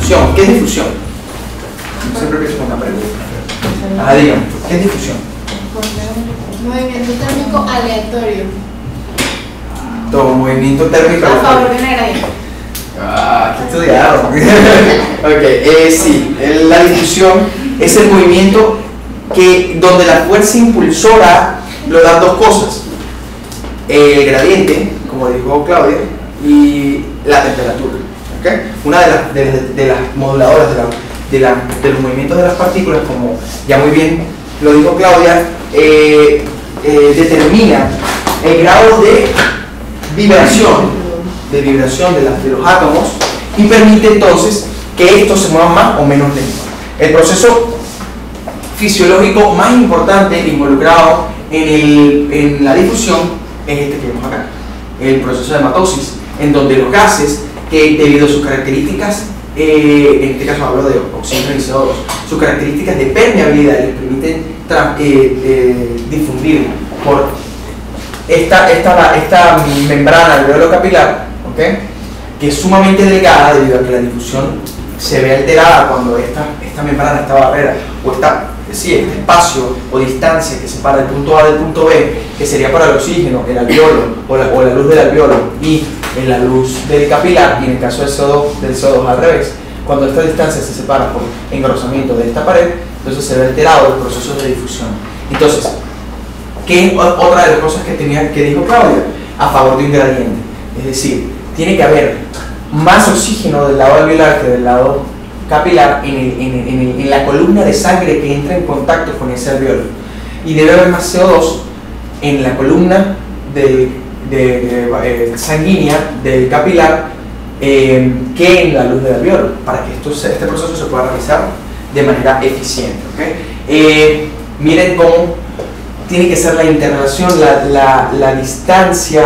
difusión. ¿Qué es difusión? Siempre empiezo con una pregunta. Dígame, ¿qué es difusión? Movimiento térmico aleatorio. Todo movimiento térmico A aleatorio. favor de una gradiente. Qué estudiado. Ok, sí, la difusión es el movimiento donde la fuerza impulsora lo dan dos cosas: el gradiente, como dijo Claudia, y la temperatura. ¿Okay? Una de las moduladoras de los movimientos de las partículas, como ya muy bien lo dijo Claudia, determina el grado de vibración de los átomos y permite entonces que estos se muevan más o menos lento. El proceso fisiológico más importante involucrado en la difusión es este que vemos acá, el proceso de matosis, en donde los gases, que debido a sus características, en este caso hablo de oxígeno y CO2, sus características de permeabilidad les permiten difundir por esta membrana alveolo capilar, ¿okay? Que es sumamente delgada debido a que la difusión se ve alterada cuando esta membrana, esta barrera o este espacio o distancia que separa el punto A del punto B, que sería para el oxígeno, el alveolo o la luz del alveolo y la luz del capilar, y en el caso del CO2 al revés, cuando esta distancia se separa por engrosamiento de esta pared, entonces se ve alterado el proceso de difusión. Entonces, ¿qué es otra de las cosas que dijo Claudia? A favor de un gradiente, es decir, tiene que haber más oxígeno del lado alveolar que del lado capilar en la columna de sangre que entra en contacto con ese alveolo, y debe haber más CO2 en la columna sanguínea del capilar que en la luz del alveolo, para que este proceso se pueda realizar de manera eficiente. ¿Okay? Miren cómo tiene que ser la interrelación, la distancia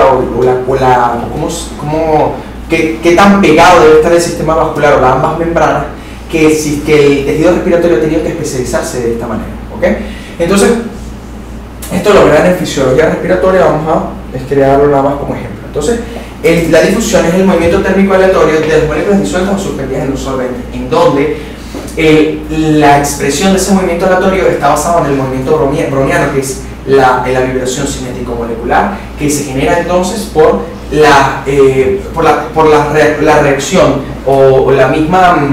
qué tan pegado debe estar el sistema vascular o las ambas membranas, que el tejido respiratorio ha tenido que especializarse de esta manera. ¿Okay? Entonces, esto lo verán en fisiología respiratoria, vamos a estudiarlo nada más como ejemplo. Entonces, la difusión es el movimiento térmico aleatorio de las moléculas disueltas o suspendidas en un solvente, en donde la expresión de ese movimiento aleatorio está basado en el movimiento browniano, que es la vibración cinético molecular, que se genera entonces por la reacción por la misma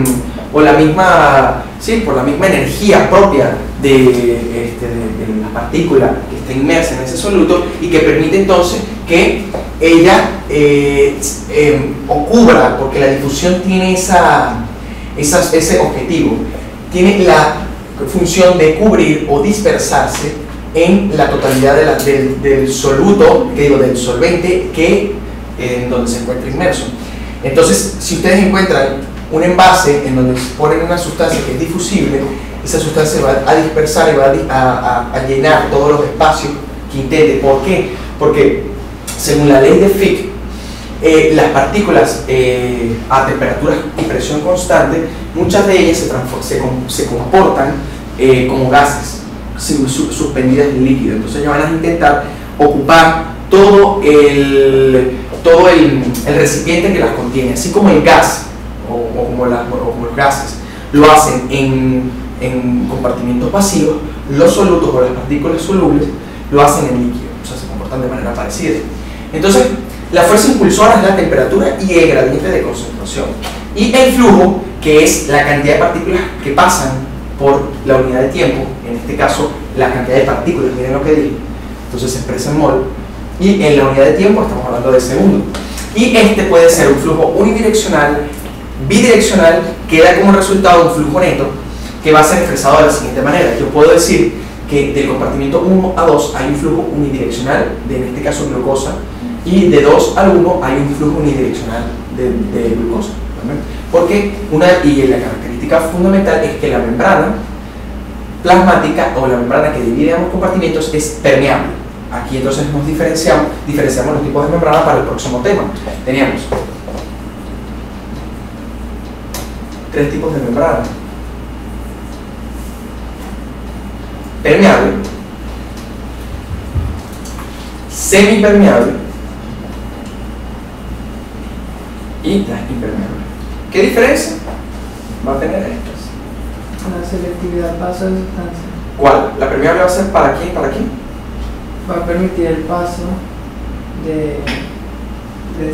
energía propia de la partícula que está inmersa en ese soluto, y que permite entonces que ella cubra, porque la difusión tiene ese objetivo, tiene la función de cubrir o dispersarse en la totalidad del soluto, del solvente en donde se encuentra inmerso. Entonces, si ustedes encuentran un envase en donde se ponen una sustancia que es difusible, esa sustancia va a dispersar y va a llenar todos los espacios que intente. ¿Por qué? Porque según la ley de Fick, las partículas a temperaturas y presión constante, muchas de ellas se comportan como gases suspendidas en líquido. Entonces ellos van a intentar ocupar todo el recipiente que las contiene, así como el gas o como los gases lo hacen en compartimientos vacíos. Los solutos o las partículas solubles lo hacen en líquido, o sea, se comportan de manera parecida. Entonces, la fuerza impulsora es la temperatura y el gradiente de concentración, y el flujo, que es la cantidad de partículas que pasan por la unidad de tiempo, en este caso la cantidad de partículas, miren lo que digo, entonces se expresa en mol, y en la unidad de tiempo estamos hablando de segundo. Y este puede ser un flujo unidireccional, bidireccional, que da como resultado un flujo neto que va a ser expresado de la siguiente manera. Yo puedo decir que del compartimiento 1 a 2 hay un flujo unidireccional, en este caso glucosa, y de 2 al 1 hay un flujo unidireccional de glucosa. ¿Verdad? Porque la característica fundamental es que la membrana plasmática o la membrana que divide ambos compartimentos es permeable. Aquí entonces nos diferenciamos los tipos de membrana para el próximo tema. Teníamos 3 tipos de membrana: permeable, semipermeable y las impermeables. ¿Qué diferencia? va a tener estas. La selectividad paso de sustancia. ¿Cuál? La permeable va a ser ¿para quién? ¿Para quién? Va a permitir el paso de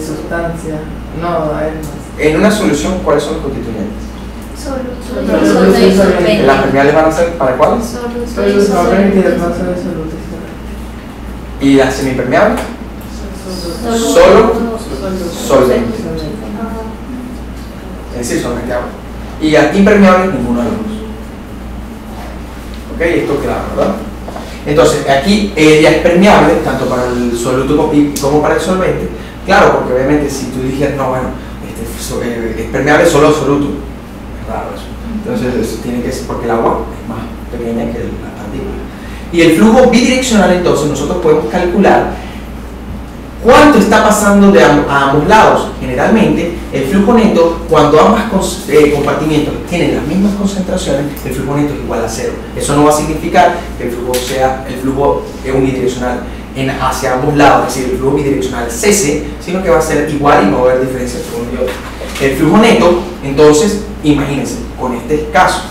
sustancia. No, a ver más. En una solución, ¿cuáles son los constituyentes? Soluto y solvente. ¿Las permeables van a ser para cuáles? Soluto y Va a permitir el paso solvente. de soluto y solvente. ¿Y las semipermeables? Solo solvente. Es decir, solamente agua. Y las impermeables, ninguno de los dos. ¿Ok? Esto claro, ¿verdad? Entonces, aquí ella es permeable tanto para el soluto como para el solvente. Claro, porque obviamente si tú dijeras, no, bueno, es permeable solo al soluto. Es raro eso. Entonces, tiene que ser porque el agua es más pequeña que la partícula. Y el flujo bidireccional, entonces, nosotros podemos calcular ¿cuánto está pasando a ambos lados? Generalmente, el flujo neto, cuando ambos compartimientos tienen las mismas concentraciones, el flujo neto es igual a cero. Eso no va a significar que el flujo sea el flujo unidireccional hacia ambos lados, es decir, el flujo bidireccional cese, sino que va a ser igual y no va a haber diferencia entre uno y otro. El flujo neto, entonces, imagínense, con este caso,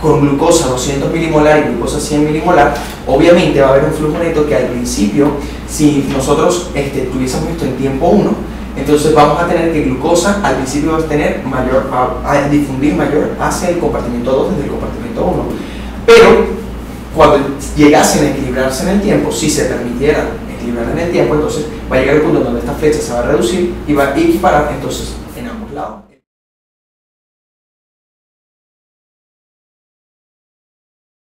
con glucosa 200 milimolar y glucosa 100 milimolar, obviamente va a haber un flujo neto que al principio, si nosotros tuviésemos esto en tiempo 1, entonces vamos a tener que glucosa al principio va a tener va a difundir mayor hacia el compartimiento 2 desde el compartimiento 1. Pero cuando llegasen a equilibrarse en el tiempo, si se permitiera equilibrar en el tiempo, entonces va a llegar el punto donde esta flecha se va a reducir y va a equiparar entonces en ambos lados.